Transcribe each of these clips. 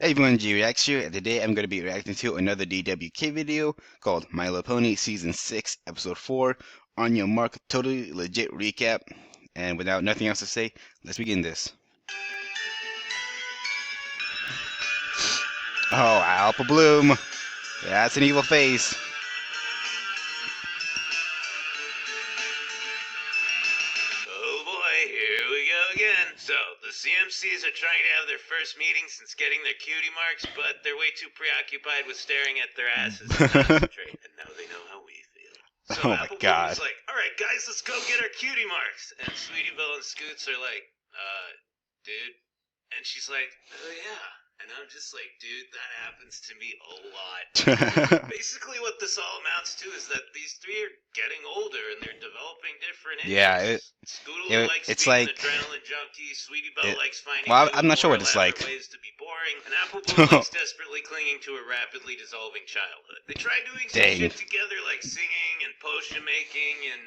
Hey everyone, GReacts here, and today I'm going to be reacting to another DWK video called My Little Pony Season 6, Episode 4, On Your Mark, Totally Legit Recap. And without nothing else to say, let's begin this. Oh, Alpha Bloom! Yeah, that's an evil face. Oh boy, here we go again. So, the CMCs are trying to have their first meeting since getting their cutie marks, but they're way too preoccupied with staring at their asses to concentrate, and now they know how we feel. So Oh my Apple Bloom god. is like, alright guys, let's go get our cutie marks. And Sweetie Belle and Scoots are like, dude. And she's like, oh yeah. And I'm just like, dude, that happens to me a lot. Basically, what this all amounts to is that these three are getting older and they're developing different Yeah, interests. Scoodle likes it's being like... an adrenaline junkie. Sweetie Belle likes finding Well, new I'm and not sure more what it's elaborate like. ways to be boring. And Apple Bloom likes desperately clinging to a rapidly dissolving childhood. They try doing some Dang. shit together, like singing and potion making and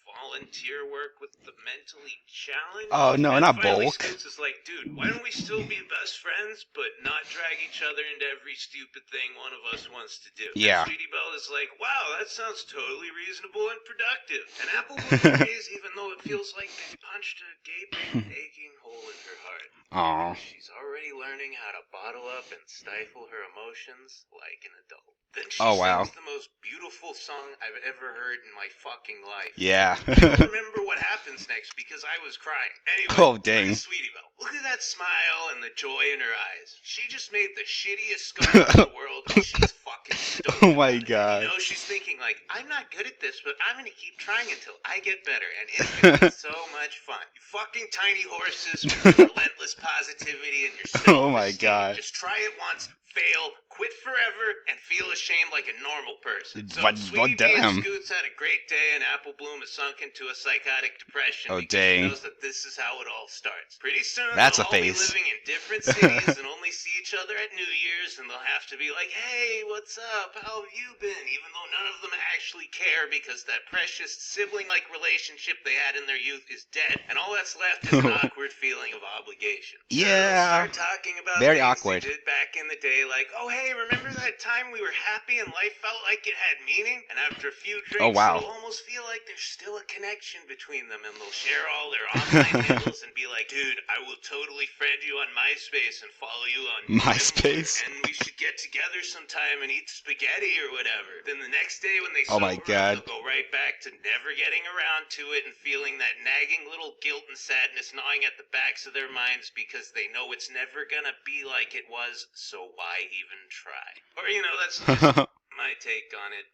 volunteer work with the mentally challenged. Oh no, and not finally, Bulk. Scoots is like, dude, why don't we still be best friends, but not drag each other into every stupid thing one of us wants to do? Yeah. And Sweetie Belle is like, wow, that sounds totally reasonable and productive. And Apple Bloom agrees, even though it feels like they've punched a gaping, aching hole in her heart. Aw. She's already learning how to bottle up and stifle her emotions like an adult. Then she Oh wow. sings the most beautiful song I've ever heard in my fucking life. Yeah. I don't remember what happens next because I was crying. Anyway, Oh dang. Sweetie Belle. Look at that smile and the joy in her eyes. She just made the shittiest scar in the world and she's fucking stoked. Oh my about it. god. You know, she's thinking like, I'm not good at this, but I'm gonna keep trying until I get better, and it's gonna be so much fun. You fucking tiny horses with your relentless positivity and your self-esteem. Oh my god. Just try it once, fail, quit forever, and feel ashamed like a normal person. So What Sweetie Bee damn. and Scoots had a great day, and Apple Bloom is sunk into a psychotic depression Oh, because dang. she knows that this is how it all starts. Pretty soon, That's they'll a all be face. living in different cities and only see each other at New Year's, and they'll have to be like, hey, what's up? How have you been? Even though none of them actually care because that precious sibling-like relationship they had in their youth is dead, and all that's left is an awkward feeling of obligation. Yeah. Start talking about Very things awkward. they did back in the day, like, oh hey, remember that time we were happy and life felt like it had meaning? And after a few drinks, Oh, wow. it'll almost feel like there's still a connection between them, and they'll share all their online handles and be like, dude, I will totally friend you on MySpace and follow you on MySpace? Tumblr, and we should get together sometime and eat spaghetti or whatever. Then the next day when they Oh sober my up, god. they'll go right back to never getting around to it and feeling that nagging little guilt and sadness gnawing at the backs of their minds because they know it's never gonna be like it was, so why even try? Or, you know, that's just my take on it.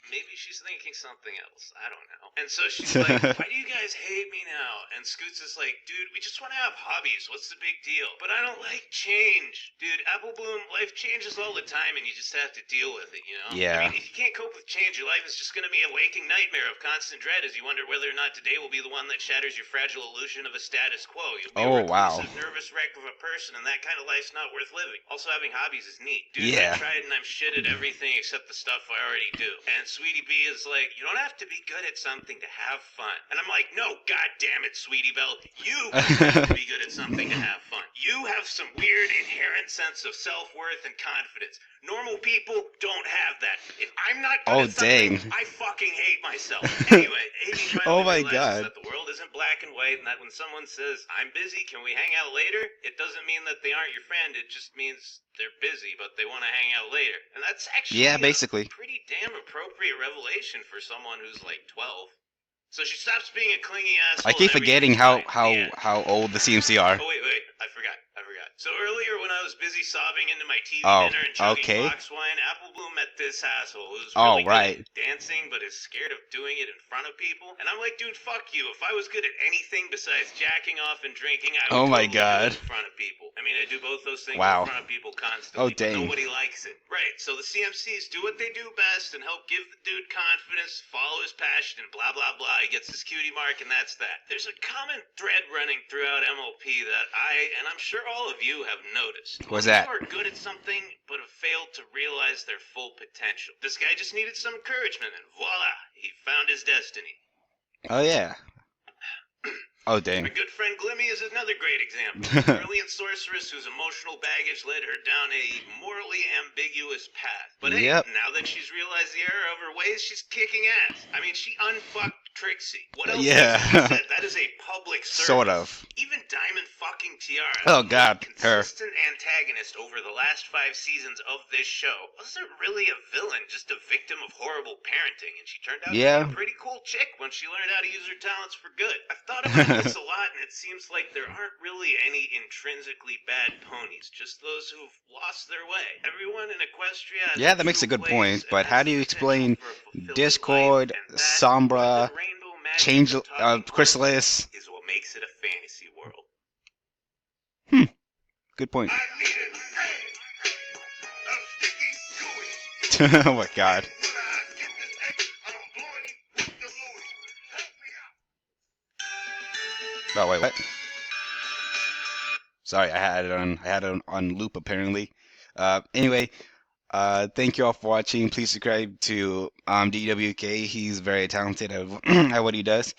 Maybe she's thinking something else. I don't know. And so she's like, why do you guys hate me now? And Scoots is like, dude, we just want to have hobbies. What's the big deal? But I don't like change. Dude, Apple Bloom, life changes all the time and you just have to deal with it, you know? Yeah. I mean, if you can't cope with change, your life is just going to be a waking nightmare of constant dread as you wonder whether or not today will be the one that shatters your fragile illusion of a status quo. You'll be Oh, a wow. reclusive, nervous wreck of a person, and that kind of life's not worth living. Also, having hobbies is neat. Dude, Yeah. I tried and I'm shit at everything except the stuff I already do. And Sweetie Bee is like, you don't have to be good at something to have fun. And I'm like, no, god damn it, Sweetie Belle, you have to be good at something to have fun. You have some weird inherent sense of self-worth and confidence. Normal people don't have that. If I'm not good at something, dang. I fucking hate myself. Anyway, Amy Oh finally my realizes god. that the world isn't black and white, and that when someone says, I'm busy, can we hang out later? It doesn't mean that they aren't your friend, it just means they're busy, but they want to hang out later. And that's actually Yeah, basically. a pretty damn appropriate revelation for someone who's like 12. So she stops being a clingy asshole. I keep and forgetting everything's how fine. how old the CMC are. Oh wait, I forgot. So earlier when I was busy sobbing into my TV Oh, dinner and chugging okay. box wine, Apple Bloom met this asshole who's Oh, really right. good at dancing but is scared of doing it in front of people. And I'm like, dude, fuck you. If I was good at anything besides jacking off and drinking, I would Oh my totally god. do it in front of people. I mean, I do both those things Wow. in front of people Oh, constantly, but dang. nobody likes it. Right, so the CMCs do what they do best and help give the dude confidence, follow his passion, and blah, blah, blah. He gets his cutie mark, and that's that. There's a common thread running throughout MLP that and I'm sure all of you have noticed. What's Most that? people are good at something, but have failed to realize their full potential. This guy just needed some encouragement, and voila, he found his destiny. Oh yeah. Oh, My dang. good friend Glimmy is another great example. A brilliant sorceress whose emotional baggage led her down a morally ambiguous path. But hey, Yep. now that she's realized the error of her ways, she's kicking ass. I mean, she unfucked Trixie. What else needs to be Yeah. said? That is a public Sort service. of. Even Diamond fucking Tiara, Oh, the one God. Her. consistent antagonist over the last 5 seasons of this show, wasn't really a villain, just a victim of horrible parenting, and she turned out to be Yeah. a pretty cool chick when she learned how to use her talents for good. I've thought about this a lot, and it seems like there aren't really any intrinsically bad ponies, just those who've lost their way. Everyone in Equestria has Yeah, a that makes a true good place point. and But has how do the you potential explain for a fulfilling life, Discord, and that, more than Sombra, rainbow magic Change, or talking horses, Chrysalis? is what makes it a fantasy world. Hmm. Good point. Oh my God. Oh wait, what? Sorry, I had it on. I had it on loop apparently. Anyway, thank you all for watching. Please subscribe to DWK. He's very talented at, at what he does.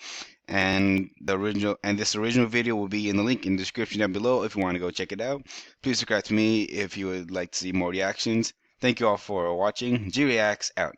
And this original video will be in the link in the description down below if you want to go check it out. Please subscribe to me if you would like to see more reactions. Thank you all for watching. G Reacts out.